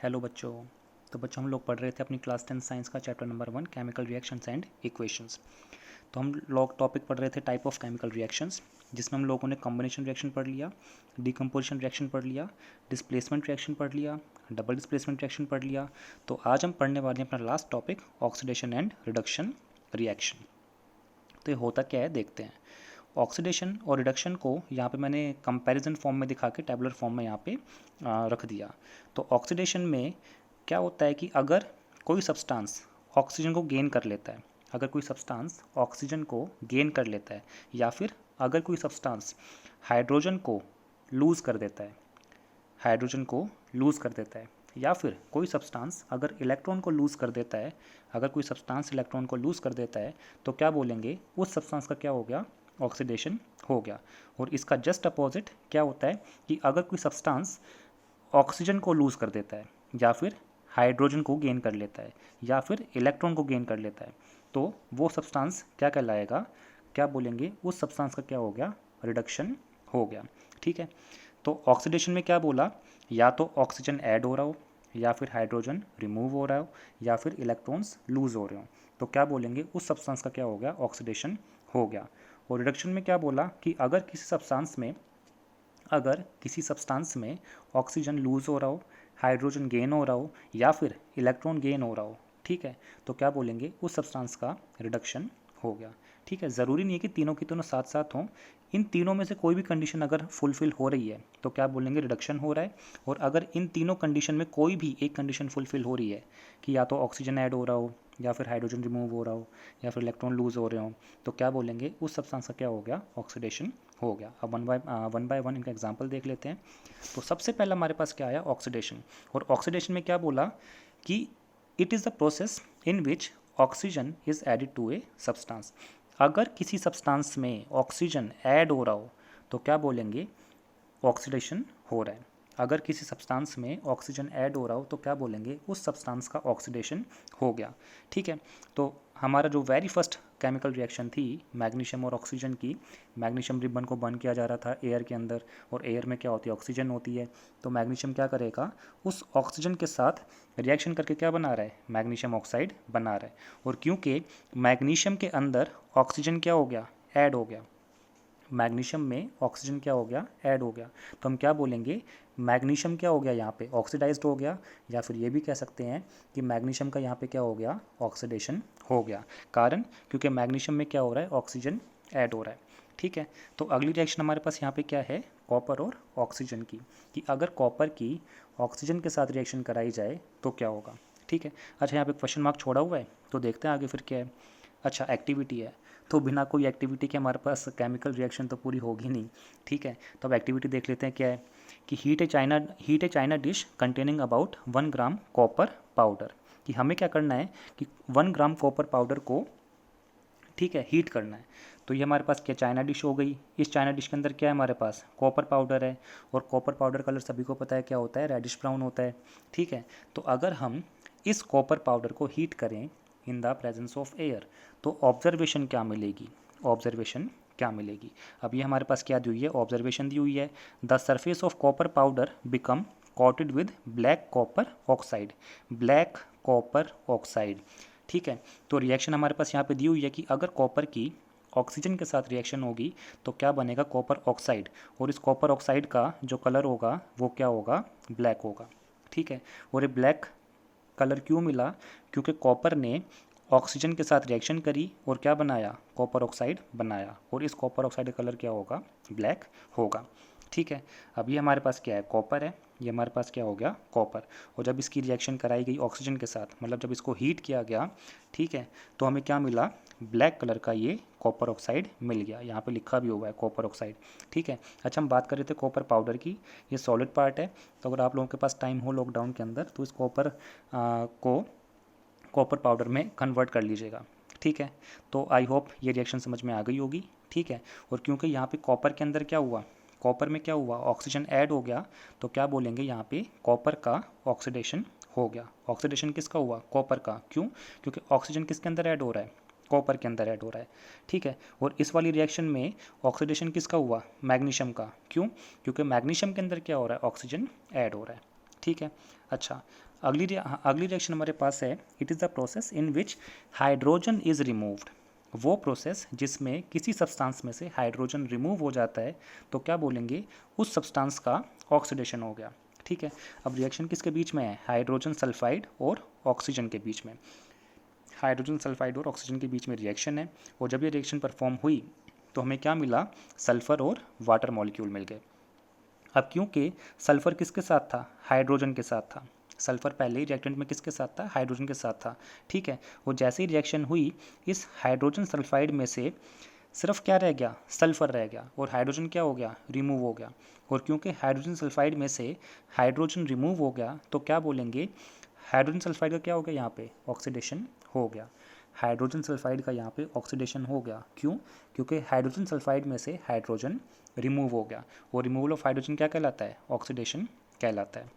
Hello बच्चों। तो बच्चों हम लोग पढ़ रहे थे अपनी क्लास 10 साइंस का chapter number 1 chemical reactions and equations. तो हम लोग टॉपिक पढ़ रहे थे टाइप ऑफ केमिकल रिएक्शंस, जिसमें हम लोगों ने कॉम्बिनेशन रिएक्शन पढ़ लिया, डिकम्पोजिशन रिएक्शन पढ़ लिया, डिस्प्लेसमेंट रिएक्शन पढ़ लिया, डबल डिस्प्लेसमेंट रिएक्शन पढ़ लिया। तो आज हम पढ़ने वाले हैं अपना last topic oxidation and reduction reaction. तो ये होता क्या है देखते हैं। ऑक्सीडेशन और रिडक्शन को यहाँ पे मैंने कंपैरिजन फॉर्म में दिखा के टेबुलर फॉर्म में यहाँ पे रख दिया। तो ऑक्सीडेशन में क्या होता है कि अगर कोई सब्सटेंस ऑक्सीजन को गेन कर लेता है, अगर कोई सब्सटेंस ऑक्सीजन को गेन कर लेता है, या फिर अगर कोई सब्सटेंस हाइड्रोजन को लूज़ कर देता है, हाइड्रोजन को लूज़ कर देता है, या फिर कोई सब्सटेंस अगर इलेक्ट्रॉन को लूज़ कर देता है, अगर कोई सब्सटेंस इलेक्ट्रॉन को लूज़ कर देता है, तो क्या बोलेंगे उस सब्सटेंस का क्या हो गया, ऑक्सीडेशन हो गया। और इसका जस्ट अपोजिट क्या होता है कि अगर कोई सब्सटेंस ऑक्सीजन को लूज़ कर देता है, या फिर हाइड्रोजन को गेन कर लेता है, या फिर इलेक्ट्रॉन को गेन कर लेता है, तो वो सब्सटेंस क्या कहलाएगा, क्या बोलेंगे उस सब्सटेंस का क्या हो गया, रिडक्शन हो गया। ठीक है। तो ऑक्सीडेशन में क्या बोला, या तो ऑक्सीजन ऐड हो रहा हो, या फिर हाइड्रोजन रिमूव हो रहा हो, या फिर इलेक्ट्रॉन्स लूज हो रहे हो, तो क्या बोलेंगे उस सब्सटेंस का क्या हो गया, ऑक्सीडेशन हो गया। और रिडक्शन में क्या बोला कि अगर किसी सब्सटेंस में ऑक्सीजन लूज हो रहा हो, हाइड्रोजन गेन हो रहा हो, या फिर इलेक्ट्रॉन गेन हो रहा हो, ठीक है, तो क्या बोलेंगे उस सब्सटेंस का रिडक्शन हो गया। ठीक है। ज़रूरी नहीं है कि तीनों की तीनों साथ साथ हों, इन तीनों में से कोई भी कंडीशन अगर फुलफिल हो रही है तो क्या बोलेंगे, रिडक्शन हो रहा है। और अगर इन तीनों कंडीशन में कोई भी एक कंडीशन फुलफिल हो रही है कि या तो ऑक्सीजन ऐड हो रहा हो, या फिर हाइड्रोजन रिमूव हो रहा हो, या फिर इलेक्ट्रॉन लूज हो रहे हो, तो क्या बोलेंगे उस सब्सटेंस का क्या हो गया, ऑक्सीडेशन हो गया। अब वन बाय वन इनका एग्जाम्पल देख लेते हैं। तो सबसे पहला हमारे पास क्या आया, ऑक्सीडेशन। और ऑक्सीडेशन में क्या बोला कि it is the process in which oxygen is added to a substance. अगर किसी सब्सटेंस में ऑक्सीजन ऐड हो रहा हो तो क्या बोलेंगे, ऑक्सीडेशन हो रहा है। अगर किसी सब्सटेंस में ऑक्सीजन ऐड हो रहा हो तो क्या बोलेंगे उस सब्सटेंस का ऑक्सीडेशन हो गया। ठीक है। तो हमारा जो वेरी फर्स्ट केमिकल रिएक्शन थी मैग्नीशियम और ऑक्सीजन की, मैग्नीशियम रिबन को बर्न किया जा रहा था एयर के अंदर, और एयर में क्या होती है, ऑक्सीजन होती है। तो मैग्नीशियम क्या करेगा, उस ऑक्सीजन के साथ रिएक्शन करके क्या बना रहा है, मैग्नीशियम ऑक्साइड बना रहा है। और क्योंकि मैग्नीशियम के अंदर ऑक्सीजन क्या हो गया, ऐड हो गया, मैग्नीशियम में ऑक्सीजन क्या हो गया, ऐड हो गया, तो हम क्या बोलेंगे, मैग्नीशियम क्या हो गया यहाँ पे, ऑक्सीडाइज्ड हो गया। या फिर ये भी कह सकते हैं कि मैग्नीशियम का यहाँ पे क्या हो गया, ऑक्सीडेशन हो गया। कारण क्योंकि मैग्नीशियम में क्या हो रहा है, ऑक्सीजन ऐड हो रहा है। ठीक है। तो अगली रिएक्शन हमारे पास यहाँ पे क्या है, कॉपर और ऑक्सीजन की, कि अगर कॉपर की ऑक्सीजन के साथ रिएक्शन कराई जाए तो क्या होगा। ठीक है। अच्छा, यहाँ पे क्वेश्चन मार्क छोड़ा हुआ है, तो देखते हैं आगे फिर क्या है। अच्छा, एक्टिविटी है, तो बिना कोई एक्टिविटी के हमारे पास केमिकल रिएक्शन तो पूरी होगी नहीं। ठीक है। तो अब एक्टिविटी देख लेते हैं क्या है, कि heat A China dish containing about 1 gram copper powder. कि हमें क्या करना है कि 1 ग्राम कॉपर पाउडर को, ठीक है, हीट करना है। तो ये हमारे पास क्या, चाइना डिश हो गई। इस चाइना डिश के अंदर क्या है, हमारे पास कॉपर पाउडर है, और कॉपर पाउडर कलर सभी को पता है क्या होता है, रेडिश ब्राउन होता है। ठीक है। तो अगर हम इस कॉपर पाउडर को हीट करें in the presence of air, तो ऑब्जर्वेशन क्या मिलेगी, ऑब्जर्वेशन क्या मिलेगी। अब ये हमारे पास क्या दी हुई है, ऑब्जर्वेशन दी हुई है, the surface of copper powder become coated with black copper oxide, black copper oxide. ठीक है। तो रिएक्शन हमारे पास यहाँ पे दी हुई है कि अगर कॉपर की ऑक्सीजन के साथ रिएक्शन होगी तो क्या बनेगा, कॉपर ऑक्साइड, और इस कॉपर ऑक्साइड का जो कलर होगा वो क्या होगा, ब्लैक होगा। ठीक है। और ये ब्लैक कलर क्यों मिला, क्योंकि कॉपर ने ऑक्सीजन के साथ रिएक्शन करी और क्या बनाया, कॉपर ऑक्साइड बनाया, और इस कॉपर ऑक्साइड का कलर क्या होगा, ब्लैक होगा। ठीक है। अब ये हमारे पास क्या है, कॉपर है, ये हमारे पास क्या हो गया, कॉपर। और जब इसकी रिएक्शन कराई गई ऑक्सीजन के साथ, मतलब जब इसको हीट किया गया, ठीक है, तो हमें क्या मिला, ब्लैक कलर का ये कॉपर ऑक्साइड मिल गया। यहाँ पे लिखा भी हुआ है कॉपर ऑक्साइड। ठीक है। अच्छा, हम बात कर रहे थे कॉपर पाउडर की, ये सॉलिड पार्ट है। तो अगर आप लोगों के पास टाइम हो लॉकडाउन के अंदर, तो इस को कॉपर पाउडर में कन्वर्ट कर लीजिएगा। ठीक है। तो आई होप ये रिएक्शन समझ में आ गई होगी। ठीक है। और क्योंकि यहाँ पे कॉपर के अंदर क्या हुआ, कॉपर में क्या हुआ, ऑक्सीजन ऐड हो गया, तो क्या बोलेंगे यहाँ पे, कॉपर का ऑक्सीडेशन हो गया। ऑक्सीडेशन किसका हुआ, कॉपर का। क्यों, क्योंकि ऑक्सीजन किसके अंदर ऐड हो रहा है, कॉपर के अंदर ऐड हो रहा है। ठीक है। और इस वाली रिएक्शन में ऑक्सीडेशन किसका हुआ, मैग्नीशियम का। क्यों, क्योंकि मैग्नीशियम के अंदर क्या हो रहा है, ऑक्सीजन ऐड हो रहा है। ठीक है। अच्छा, अगली रिएक्शन हमारे पास है, it is the process in which hydrogen is removed. वो प्रोसेस जिसमें किसी सब्सटेंस में से हाइड्रोजन रिमूव हो जाता है, तो क्या बोलेंगे, उस सब्सटेंस का ऑक्सीडेशन हो गया। ठीक है। अब रिएक्शन किसके बीच में है, हाइड्रोजन सल्फाइड और ऑक्सीजन के बीच में। हाइड्रोजन सल्फाइड और ऑक्सीजन के बीच में रिएक्शन है, और जब ये रिएक्शन परफॉर्म हुई तो हमें क्या मिला, सल्फ़र और वाटर मॉलिक्यूल मिल गए। अब क्योंकि सल्फ़र किसके साथ था, हाइड्रोजन के साथ था। सल्फ़र पहले ही रिएक्टेंट में किसके साथ था, हाइड्रोजन के साथ था। ठीक है। वो जैसे ही रिएक्शन हुई, इस हाइड्रोजन सल्फाइड में से सिर्फ क्या रह गया, सल्फ़र रह गया, और हाइड्रोजन क्या हो गया, रिमूव हो गया। और क्योंकि हाइड्रोजन सल्फाइड में से हाइड्रोजन रिमूव हो गया, तो क्या बोलेंगे, हाइड्रोजन सल्फाइड का क्या हो गया, यहाँ पे ऑक्सीडेशन हो गया। हाइड्रोजन सल्फाइड का यहाँ पे ऑक्सीडेशन हो गया। क्यों, क्योंकि हाइड्रोजन सल्फाइड में से हाइड्रोजन रिमूव हो गया, और रिमूवल ऑफ हाइड्रोजन क्या कहलाता है, ऑक्सीडेशन कहलाता है।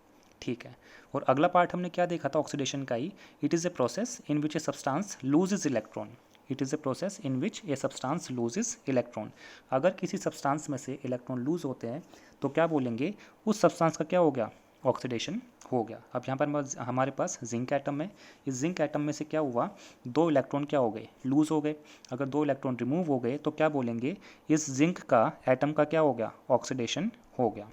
ठीक है। और अगला पार्ट हमने क्या देखा था ऑक्सीडेशन का ही, it is a process in which a substance loses electron. It is a process in which a substance loses electron. अगर किसी सब्सटेंस में से इलेक्ट्रॉन लूज होते हैं, तो क्या बोलेंगे, उस सब्सटेंस का क्या हो गया, ऑक्सीडेशन हो गया। अब यहाँ पर हमारे पास जिंक एटम है, इस जिंक एटम में से क्या हुआ, 2 इलेक्ट्रॉन क्या हो गए, लूज हो गए। अगर 2 इलेक्ट्रॉन रिमूव हो गए, तो क्या बोलेंगे, इस जिंक का एटम का क्या हो गया, ऑक्सीडेशन हो गया।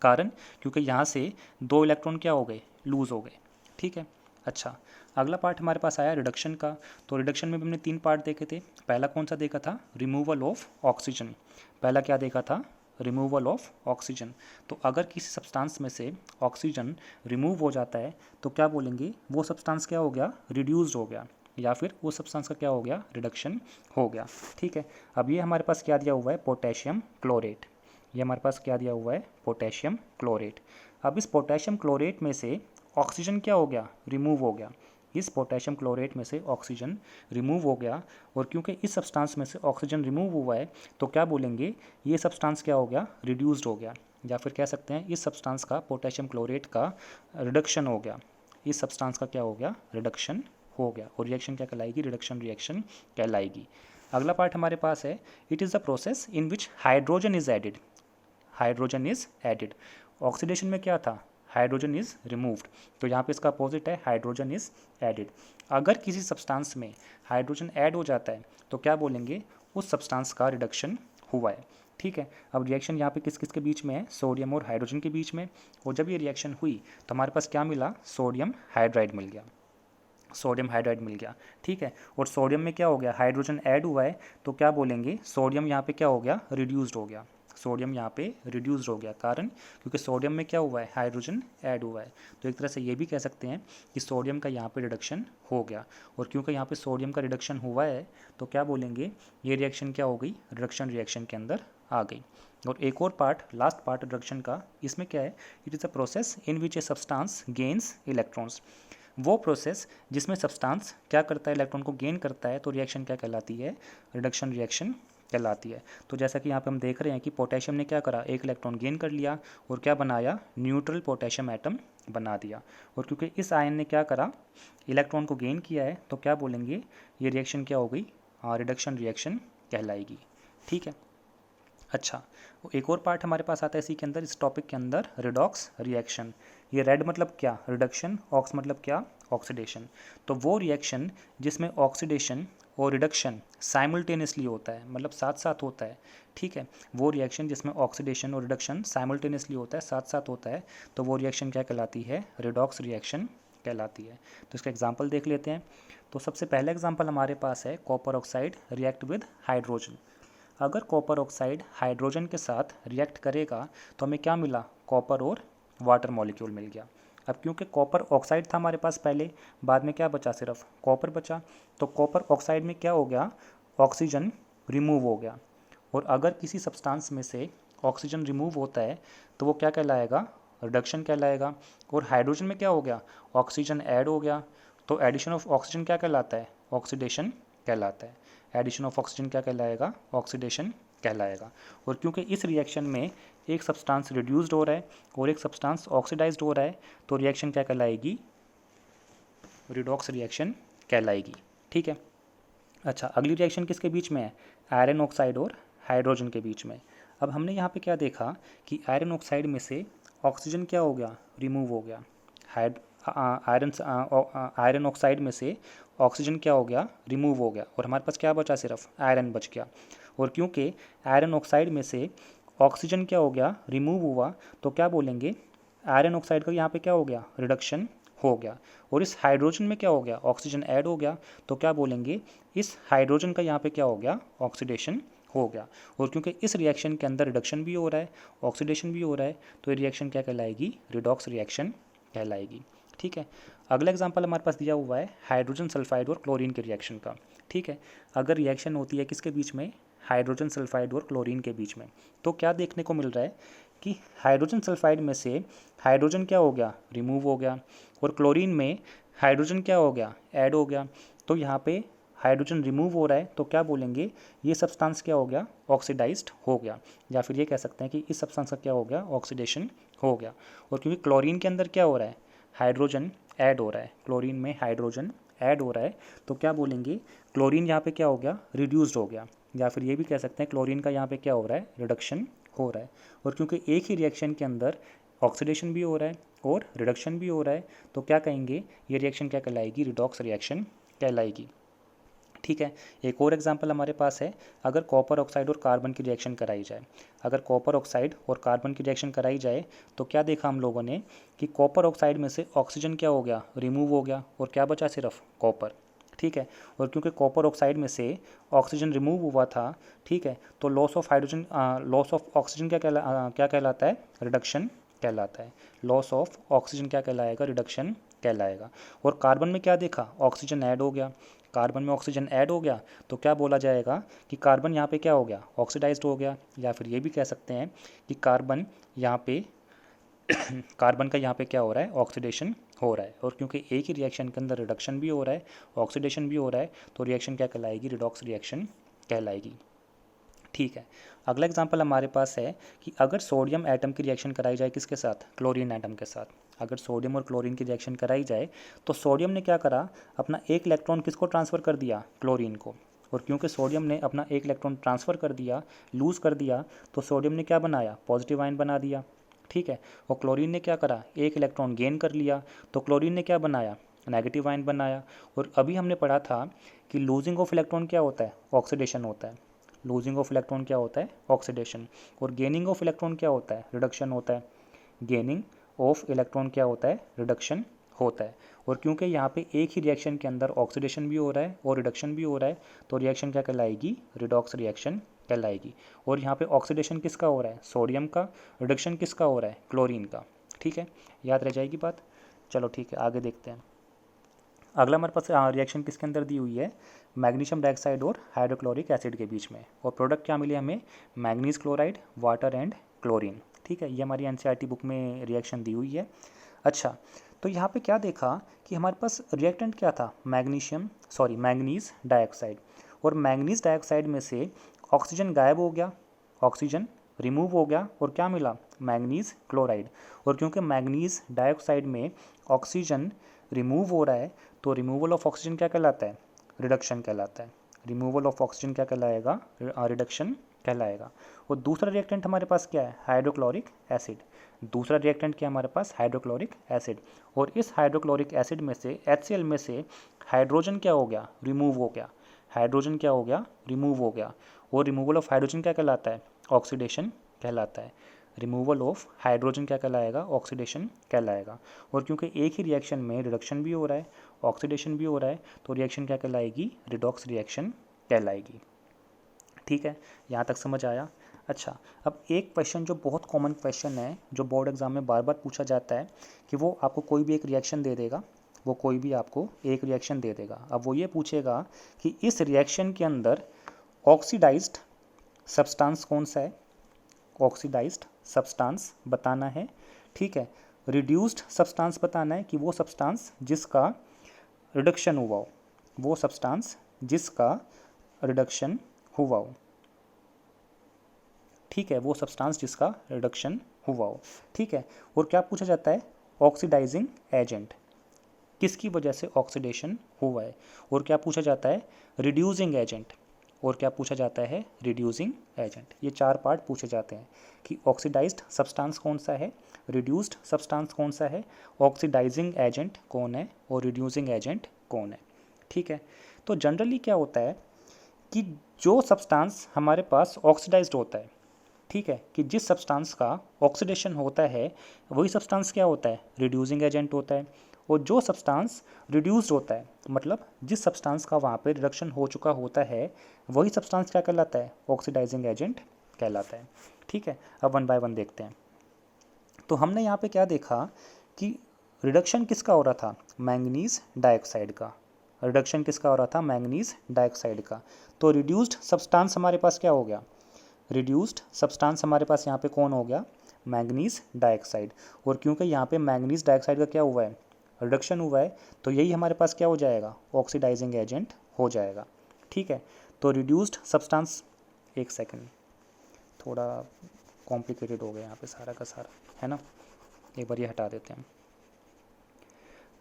कारण, क्योंकि यहाँ से 2 इलेक्ट्रॉन क्या हो गए, लूज हो गए। ठीक है। अच्छा, अगला पार्ट हमारे पास आया रिडक्शन का। तो रिडक्शन में भी हमने 3 पार्ट देखे थे। पहला कौन सा देखा था, रिमूवल ऑफ ऑक्सीजन। पहला क्या देखा था, रिमूवल ऑफ ऑक्सीजन। तो अगर किसी सब्सटेंस में से ऑक्सीजन रिमूव हो जाता है, तो क्या बोलेंगे, वो सब्सटेंस क्या हो गया, रिड्यूस्ड हो गया, या फिर वो सब्सटेंस का क्या हो गया, रिडक्शन हो गया। ठीक है। अब ये हमारे पास क्या दिया हुआ है, पोटेशियम क्लोरेट। ये हमारे पास क्या दिया हुआ है, पोटेशियम क्लोरेट। अब इस पोटेशियम क्लोरेट में से ऑक्सीजन क्या हो गया, रिमूव हो गया। इस पोटेशियम क्लोरेट में से ऑक्सीजन रिमूव हो गया, और क्योंकि इस सब्सटेंस में से ऑक्सीजन रिमूव हुआ है, तो क्या बोलेंगे, ये सब्सटेंस क्या हो गया, रिड्यूस्ड हो गया, या फिर कह सकते हैं इस सब्सटेंस का, पोटेशियम क्लोरेट का रिडक्शन हो गया। इस सब्सटेंस का क्या हो गया, रिडक्शन हो गया, और रिएक्शन क्या कहलाएगी, रिडक्शन रिएक्शन कहलाएगी। अगला पार्ट हमारे पास है, it is the process in which hydrogen is added. Hydrogen is added. Oxidation में क्या था, हाइड्रोजन इज रिमूव्ड, तो यहाँ पे इसका अपोजिट है, हाइड्रोजन इज एडिड। अगर किसी सब्सटेंस में हाइड्रोजन ऐड हो जाता है, तो क्या बोलेंगे, उस सब्सटेंस का रिडक्शन हुआ है। ठीक है। अब रिएक्शन यहाँ पे किस किस के बीच में है, सोडियम और हाइड्रोजन के बीच में। और जब ये रिएक्शन हुई, तो हमारे पास क्या मिला, सोडियम हाइड्राइड मिल गया, सोडियम हाइड्राइड मिल गया। ठीक है। और सोडियम में क्या हो गया, हाइड्रोजन ऐड हुआ है, तो क्या बोलेंगे, सोडियम यहाँ पे क्या हो गया, रिड्यूस्ड हो गया। सोडियम यहाँ पे रिड्यूस्ड हो गया, कारण, क्योंकि सोडियम में क्या हुआ है, हाइड्रोजन ऐड हुआ है। तो एक तरह से ये भी कह सकते हैं कि सोडियम का यहाँ पे रिडक्शन हो गया, और क्योंकि यहाँ पे सोडियम का रिडक्शन हुआ है, तो क्या बोलेंगे, ये रिएक्शन क्या हो गई, रिडक्शन रिएक्शन के अंदर आ गई। और एक और पार्ट, लास्ट पार्ट रिडक्शन का, इसमें क्या है, it is a process in which a substance gains electrons. वो प्रोसेस जिसमें सब्सटेंस क्या करता है, इलेक्ट्रॉन को गेन करता है, तो रिएक्शन क्या कहलाती है, रिडक्शन रिएक्शन कहलाती है। तो जैसा कि यहाँ पे हम देख रहे हैं कि पोटेशियम ने क्या करा, एक इलेक्ट्रॉन गेन कर लिया, और क्या बनाया, न्यूट्रल पोटेशियम एटम बना दिया। और क्योंकि इस आयन ने क्या करा, इलेक्ट्रॉन को गेन किया है, तो क्या बोलेंगे, ये रिएक्शन क्या हो गई, रिडक्शन रिएक्शन कहलाएगी। ठीक है। अच्छा, एक और पार्ट हमारे पास आता है इसी के अंदर, इस टॉपिक के अंदर, रिडॉक्स रिएक्शन। ये रेड मतलब क्या, रिडक्शन, ऑक्स मतलब क्या, ऑक्सीडेशन। तो वो रिएक्शन जिसमें ऑक्सीडेशन और रिडक्शन साइमल्टेनियसली होता है, मतलब साथ साथ होता है। ठीक है। वो रिएक्शन जिसमें ऑक्सीडेशन और रिडक्शन साइमल्टेनियसली होता है, साथ साथ होता है, तो वो रिएक्शन क्या कहलाती है, रिडॉक्स रिएक्शन कहलाती है। तो इसका एग्जाम्पल देख लेते हैं। तो सबसे पहला एग्जाम्पल हमारे पास है, copper oxide react with hydrogen. अगर कॉपर ऑक्साइड हाइड्रोजन के साथ रिएक्ट करेगा, तो हमें क्या मिला, कॉपर और वाटर मॉलिक्यूल मिल गया। अब क्योंकि कॉपर ऑक्साइड था हमारे पास पहले, बाद में क्या बचा, सिर्फ कॉपर बचा, तो कॉपर ऑक्साइड में क्या हो गया, ऑक्सीजन रिमूव हो गया। और अगर किसी सब्सटेंस में से ऑक्सीजन रिमूव होता है, तो वो क्या कहलाएगा, रिडक्शन कहलाएगा। और हाइड्रोजन में क्या हो गया, ऑक्सीजन ऐड हो गया, तो एडिशन ऑफ ऑक्सीजन क्या कहलाता है, ऑक्सीडेशन कहलाता है। एडिशन ऑफ ऑक्सीजन क्या कहलाएगा, ऑक्सीडेशन कहलाएगा। और क्योंकि इस रिएक्शन में एक सब्सटेंस रिड्यूस्ड हो रहा है और एक सब्सटेंस ऑक्सीडाइज्ड हो रहा है, तो रिएक्शन क्या कहलाएगी, रिडॉक्स रिएक्शन कहलाएगी। ठीक है। अच्छा, अगली रिएक्शन किसके बीच में है, आयरन ऑक्साइड और हाइड्रोजन के बीच में। अब हमने यहाँ पे क्या देखा कि आयरन ऑक्साइड में से ऑक्सीजन क्या हो गया, रिमूव हो गया। आयरन आयरन ऑक्साइड में से ऑक्सीजन क्या हो गया, रिमूव हो गया, और हमारे पास क्या बचा, सिर्फ आयरन बच गया। और क्योंकि आयरन ऑक्साइड में से ऑक्सीजन क्या हो गया, रिमूव हुआ, तो क्या बोलेंगे, आयरन ऑक्साइड का यहाँ पे क्या हो गया, रिडक्शन हो गया। और इस हाइड्रोजन में क्या हो गया, ऑक्सीजन ऐड हो गया, तो क्या बोलेंगे, इस हाइड्रोजन का यहाँ पे क्या हो गया, ऑक्सीडेशन हो गया। और क्योंकि इस रिएक्शन के अंदर रिडक्शन भी हो रहा है, ऑक्सीडेशन भी हो रहा है, तो ये रिएक्शन क्या कहलाएगी, रिडॉक्स रिएक्शन कहलाएगी। ठीक है। अगला एग्जांपल हमारे पास दिया हुआ है हाइड्रोजन सल्फाइड और क्लोरीन के रिएक्शन का। ठीक है। अगर रिएक्शन होती है किसके बीच में, हाइड्रोजन सल्फाइड और क्लोरीन के बीच में, तो क्या देखने को मिल रहा है कि हाइड्रोजन सल्फाइड में से हाइड्रोजन क्या हो गया, रिमूव हो गया, और क्लोरीन में हाइड्रोजन क्या हो गया, ऐड हो गया। तो यहाँ पे हाइड्रोजन रिमूव हो रहा है, तो क्या बोलेंगे, ये सब्सटेंस क्या हो गया, ऑक्सीडाइज्ड हो गया, या फिर ये कह सकते हैं कि इस सब्सटेंस का क्या हो गया, ऑक्सीडेशन हो गया। और क्योंकि क्लोरीन के अंदर क्या हो रहा है, हाइड्रोजन ऐड हो रहा है, क्लोरीन में हाइड्रोजन ऐड हो रहा है, तो क्या बोलेंगे, क्लोरीन यहाँ पे क्या हो गया, रिड्यूस्ड हो गया, या फिर ये भी कह सकते हैं क्लोरीन का यहाँ पे क्या हो रहा है, रिडक्शन हो रहा है। और क्योंकि एक ही रिएक्शन के अंदर ऑक्सीडेशन भी हो रहा है और रिडक्शन भी हो रहा है, तो क्या कहेंगे, ये रिएक्शन क्या कहलाएगी, रिडॉक्स रिएक्शन कहलाएगी। ठीक है। एक और एग्जांपल हमारे पास है, अगर कॉपर ऑक्साइड और कार्बन की रिएक्शन कराई जाए, अगर कॉपर ऑक्साइड और कार्बन की रिएक्शन कराई जाए, तो क्या देखा हम लोगों ने कि कॉपर ऑक्साइड में से ऑक्सीजन क्या हो गया, रिमूव हो गया, और क्या बचा, सिर्फ कॉपर। ठीक है। और क्योंकि कॉपर ऑक्साइड में से ऑक्सीजन रिमूव हुआ था, ठीक है, तो loss of hydrogen, loss of oxygen क्या कहलाता है, रिडक्शन कहलाता है। लॉस ऑफ ऑक्सीजन क्या कहलाएगा, रिडक्शन कहलाएगा। और कार्बन में क्या देखा, ऑक्सीजन ऐड हो गया, कार्बन में ऑक्सीजन ऐड हो गया, तो क्या बोला जाएगा कि कार्बन यहाँ पे क्या हो गया, ऑक्सीडाइज्ड हो गया, या फिर ये भी कह सकते हैं कि कार्बन यहाँ पे कार्बन का यहाँ पे क्या हो रहा है, ऑक्सीडेशन हो रहा है। और क्योंकि एक ही रिएक्शन के अंदर रिडक्शन भी हो रहा है, ऑक्सीडेशन भी हो रहा है, तो रिएक्शन क्या कहलाएगी, रिडॉक्स रिएक्शन कहलाएगी। ठीक है। अगला एग्जांपल हमारे पास है कि अगर सोडियम एटम की रिएक्शन कराई जाए किसके साथ, क्लोरीन एटम के साथ। अगर सोडियम और क्लोरीन की रिएक्शन कराई जाए, तो सोडियम ने क्या करा, अपना एक इलेक्ट्रॉन किसको ट्रांसफ़र कर दिया, क्लोरीन को। और क्योंकि सोडियम ने अपना एक इलेक्ट्रॉन ट्रांसफ़र कर दिया, लूज़ कर दिया, तो सोडियम ने क्या बनाया, पॉजिटिव आयन बना दिया। ठीक है। और क्लोरीन ने क्या करा, एक इलेक्ट्रॉन गेन कर लिया, तो क्लोरीन ने क्या बनाया, नेगेटिव आयन बनाया। और अभी हमने पढ़ा था कि लूजिंग ऑफ इलेक्ट्रॉन क्या होता है, ऑक्सीडेशन होता है। लूजिंग ऑफ इलेक्ट्रॉन क्या होता है, ऑक्सीडेशन। और गेनिंग ऑफ इलेक्ट्रॉन क्या होता है, रिडक्शन होता है। गेनिंग ऑफ इलेक्ट्रॉन क्या होता है, रिडक्शन होता है। और क्योंकि यहाँ पे एक ही रिएक्शन के अंदर ऑक्सीडेशन भी हो रहा है और रिडक्शन भी हो रहा है, तो रिएक्शन क्या कहलाएगी, रिडॉक्स रिएक्शन कहलाएगी। और यहाँ पे ऑक्सीडेशन किसका हो रहा है, सोडियम का, रिडक्शन किसका हो रहा है, क्लोरीन का। ठीक है, याद रह जाएगी बात। चलो ठीक है, आगे देखते हैं। अगला हमारे पास रिएक्शन किसके अंदर दी हुई है, मैग्नीशियम डाइऑक्साइड और हाइड्रोक्लोरिक एसिड के बीच में। और प्रोडक्ट क्या मिले हमें, manganese chloride, water and chlorine. ठीक है, ये हमारी एनसीईआरटी बुक में रिएक्शन दी हुई है। अच्छा, तो यहाँ पे क्या देखा कि हमारे पास रिएक्टेंट क्या था, मैग्नीज डाइऑक्साइड। और मैग्नीज डाइऑक्साइड में से ऑक्सीजन गायब हो गया, ऑक्सीजन रिमूव हो गया, और क्या मिला, मैग्नीज क्लोराइड। और क्योंकि मैग्नीज डाइऑक्साइड में ऑक्सीजन रिमूव हो रहा है, तो रिमूवल ऑफ ऑक्सीजन क्या कहलाता है, रिडक्शन कहलाता है। रिमूवल ऑफ ऑक्सीजन क्या कहलाएगा, रिडक्शन कहलाएगा। और दूसरा रिएक्टेंट हमारे पास क्या है, हाइड्रोक्लोरिक एसिड। दूसरा रिएक्टेंट क्या है हमारे पास, हाइड्रोक्लोरिक एसिड। और इस हाइड्रोक्लोरिक एसिड में से HCl में से हाइड्रोजन क्या हो गया, रिमूव हो गया। हाइड्रोजन क्या हो गया, रिमूव हो गया। और रिमूवल ऑफ हाइड्रोजन क्या कहलाता है, ऑक्सीडेशन कहलाता है। रिमूवल ऑफ हाइड्रोजन क्या कहलाएगा, ऑक्सीडेशन कहलाएगा। और क्योंकि एक ही रिएक्शन में रिडक्शन भी हो रहा है, ऑक्सीडेशन भी हो रहा है, तो रिएक्शन क्या कहलाएगी, रिडॉक्स रिएक्शन कहलाएगी। ठीक है, यहाँ तक समझ आया। अच्छा, अब एक क्वेश्चन जो बहुत कॉमन क्वेश्चन है, जो बोर्ड एग्जाम में बार बार पूछा जाता है, कि वो आपको कोई भी एक रिएक्शन दे देगा, वो कोई भी आपको एक रिएक्शन दे देगा। अब वो ये पूछेगा कि इस रिएक्शन के अंदर ऑक्सीडाइज्ड सब्सटेंस कौन सा है, ऑक्सीडाइज्ड सब्सटेंस बताना है। ठीक है, रिड्यूस्ड सब्सटेंस बताना है कि वो सब्सटेंस जिसका रिडक्शन हुआ हो, वो सब्सटेंस जिसका रिडक्शन हुआ हो। ठीक है, वो सब्सटेंस जिसका रिडक्शन हुआ हो। ठीक है, और क्या पूछा जाता है, ऑक्सीडाइजिंग एजेंट, किसकी वजह से ऑक्सीडेशन हुआ है। और क्या पूछा जाता है, रिड्यूसिंग एजेंट, और क्या पूछा जाता है, रिड्यूसिंग एजेंट। ये 4 पार्ट पूछे जाते हैं कि ऑक्सीडाइज्ड सब्सटेंस कौन सा है, रिड्यूस्ड सब्सटेंस कौन सा है, ऑक्सीडाइजिंग एजेंट कौन है और रिड्यूसिंग एजेंट कौन है। ठीक है, तो जनरली क्या होता है कि जो सब्सटेंस हमारे पास ऑक्सीडाइज्ड होता है, ठीक है, कि जिस सब्सटेंस का ऑक्सीडेशन होता है वही सब्सटेंस क्या होता है, रिड्यूसिंग एजेंट होता है। और जो सब्सटेंस रिड्यूस्ड होता है, मतलब जिस सब्सटेंस का वहाँ पे रिडक्शन हो चुका होता है, वही सब्सटेंस क्या कहलाता है, ऑक्सीडाइजिंग एजेंट कहलाता है। ठीक है, अब वन बाय वन देखते हैं। तो हमने यहाँ पे क्या देखा कि रिडक्शन किसका हो रहा था, मैंगनीज डाइऑक्साइड का। रिडक्शन किसका हो रहा था, मैंगनीज डाइऑक्साइड का। तो रिड्यूस्ड सब्सटेंस हमारे पास क्या हो गया, रिड्यूस्ड सब्सटेंस हमारे पास यहाँ पे कौन हो गया, मैंगनीज डाइऑक्साइड। और क्योंकि यहाँ पे मैंगनीज डाइऑक्साइड का क्या हुआ है, रिडक्शन हुआ है, तो यही हमारे पास क्या हो जाएगा, ऑक्सीडाइजिंग एजेंट हो जाएगा। ठीक है, तो रिड्यूस्ड सब्सटेंस, एक सेकेंड, थोड़ा कॉम्प्लिकेटेड हो गया यहाँ पे सारा का सारा, है ना, एक बार ये हटा देते हैं।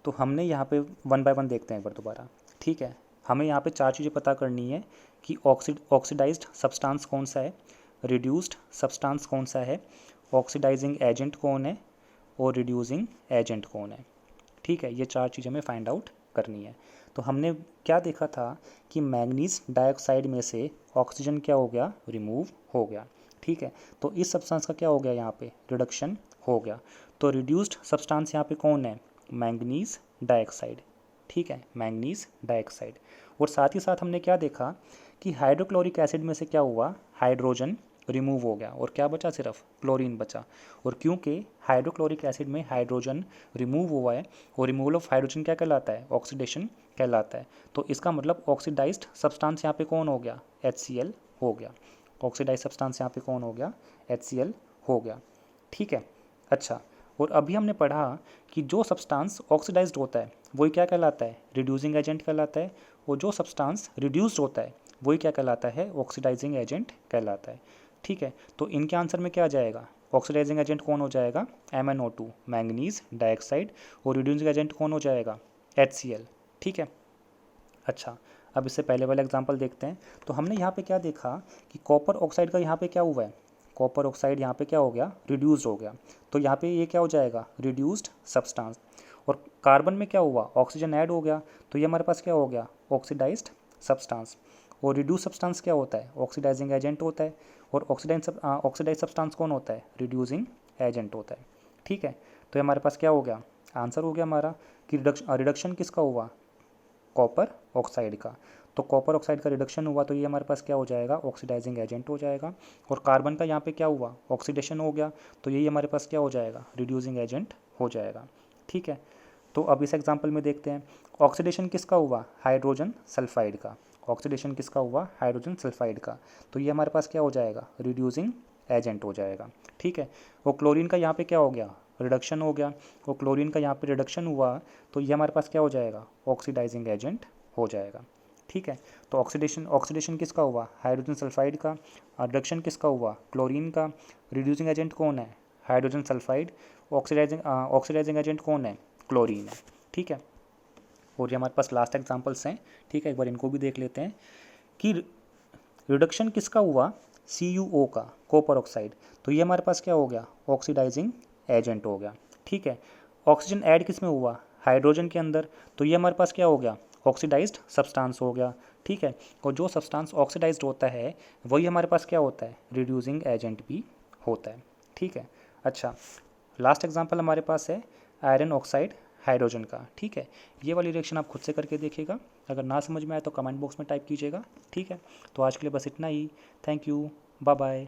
तो हमने यहाँ पे वन बाय वन देखते हैं एक बार दोबारा। ठीक है, हमें यहाँ पे 4 चीज़ें पता करनी है कि ऑक्सीडाइज्ड सब्सटेंस कौन सा है, रिड्यूस्ड सब्सटेंस कौन सा है, ऑक्सीडाइजिंग एजेंट कौन है और रिड्यूसिंग एजेंट कौन है। ठीक है, ये 4 चीज़ें हमें फाइंड आउट करनी है। तो हमने क्या देखा था कि मैंगनीज डाइऑक्साइड में से ऑक्सीजन क्या हो गया, रिमूव हो गया। ठीक है, तो इस सब्सटेंस का क्या हो गया, यहाँ पे रिडक्शन हो गया। तो रिड्यूस्ड सब्सटेंस यहाँ पे कौन है, मैंगनीज डाइऑक्साइड। ठीक है, मैंगनीज डाइऑक्साइड। और साथ ही साथ हमने क्या देखा कि हाइड्रोक्लोरिक एसिड में से क्या हुआ, हाइड्रोजन रिमूव हो गया और क्या बचा, सिर्फ क्लोरीन बचा। और क्योंकि हाइड्रोक्लोरिक एसिड में हाइड्रोजन रिमूव हुआ है और रिमूवल ऑफ हाइड्रोजन क्या कहलाता है, ऑक्सीडेशन कहलाता है। तो इसका मतलब ऑक्सीडाइज्ड सब्सटेंस यहाँ पे कौन हो गया, HCl हो गया। ऑक्सीडाइज्ड सब्सटेंस यहाँ पे कौन हो गया, HCl हो गया। ठीक है, अच्छा, और अभी हमने पढ़ा कि जो सब्सटेंस ऑक्सीडाइज्ड होता है वही क्या कहलाता है, रिड्यूसिंग एजेंट कहलाता है। और जो सब्सटेंस रिड्यूस्ड होता है वही क्या कहलाता है, ऑक्सीडाइजिंग एजेंट कहलाता है। ठीक है, तो इनके आंसर में क्या आ जाएगा, ऑक्सीडाइजिंग एजेंट कौन हो जाएगा, MnO2 मैंगनीज डाइऑक्साइड, और रिड्यूसिंग एजेंट कौन हो जाएगा, HCl। ठीक है, अच्छा, अब इससे पहले वाला एग्जांपल देखते हैं। तो हमने यहाँ पे क्या देखा कि कॉपर ऑक्साइड का यहाँ पे क्या हुआ है, कॉपर ऑक्साइड यहाँ पे क्या हो गया, रिड्यूस्ड हो गया। तो यहाँ पे ये क्या हो जाएगा, रिड्यूस्ड सब्सटेंस। और कार्बन में क्या हुआ, ऑक्सीजन ऐड हो गया, तो ये हमारे पास क्या हो गया, ऑक्सीडाइज्ड सब्सटेंस। और रिड्यूस सब्सटेंस क्या होता है, ऑक्सीडाइजिंग एजेंट होता है। और ऑक्सीडाइज सब्सटेंस कौन होता है, रिड्यूसिंग एजेंट होता है। ठीक है, तो ये हमारे पास क्या हो गया, आंसर हो गया हमारा कि रिडक्शन किसका हुआ, कॉपर ऑक्साइड का। तो कॉपर ऑक्साइड का रिडक्शन हुआ तो ये हमारे पास क्या हो जाएगा, ऑक्सीडाइजिंग एजेंट हो जाएगा। और कार्बन का यहाँ पे क्या हुआ, ऑक्सीडेशन हो गया, तो यही हमारे पास क्या हो जाएगा, रिड्यूसिंग एजेंट हो जाएगा। ठीक है, तो अब इस एग्जांपल में देखते हैं, ऑक्सीडेशन किसका हुआ, हाइड्रोजन सल्फाइड का। ऑक्सीडेशन किसका हुआ, हाइड्रोजन सल्फाइड का, तो ये हमारे पास क्या हो जाएगा, रिड्यूसिंग एजेंट हो जाएगा। ठीक है, वो क्लोरीन का यहाँ पे क्या हो गया, रिडक्शन हो गया। वो क्लोरीन का यहाँ पे रिडक्शन हुआ तो ये हमारे पास क्या हो जाएगा, ऑक्सीडाइजिंग एजेंट हो जाएगा। ठीक है, तो ऑक्सीडेशन किसका हुआ, हाइड्रोजन सल्फाइड का। रिडक्शन किसका हुआ, क्लोरीन का। रिड्यूसिंग एजेंट कौन है, हाइड्रोजन सल्फाइड। ऑक्सीडाइजिंग एजेंट कौन है, क्लोरीन है। ठीक है, और ये हमारे पास लास्ट एग्जांपल्स हैं। ठीक है, एक बार इनको भी देख लेते हैं कि रिडक्शन किसका हुआ, CuO का, कॉपर ऑक्साइड। तो ये हमारे पास क्या हो गया, ऑक्सीडाइजिंग एजेंट हो गया। ठीक है, ऑक्सीजन ऐड किस में हुआ, हाइड्रोजन के अंदर, तो ये हमारे पास क्या हो गया, ऑक्सीडाइज्ड सब्सटेंस हो गया। ठीक है, और जो सब्सटेंस ऑक्सीडाइज्ड होता है वही हमारे पास क्या होता है, रिड्यूसिंग एजेंट भी होता है। ठीक है, अच्छा, लास्ट एग्जांपल हमारे पास है आयरन ऑक्साइड हाइड्रोजन का। ठीक है, ये वाली रिएक्शन आप खुद से करके देखिएगा, अगर ना समझ में आए तो कमेंट बॉक्स में टाइप कीजिएगा। ठीक है, तो आज के लिए बस इतना ही। Thank you, bye bye.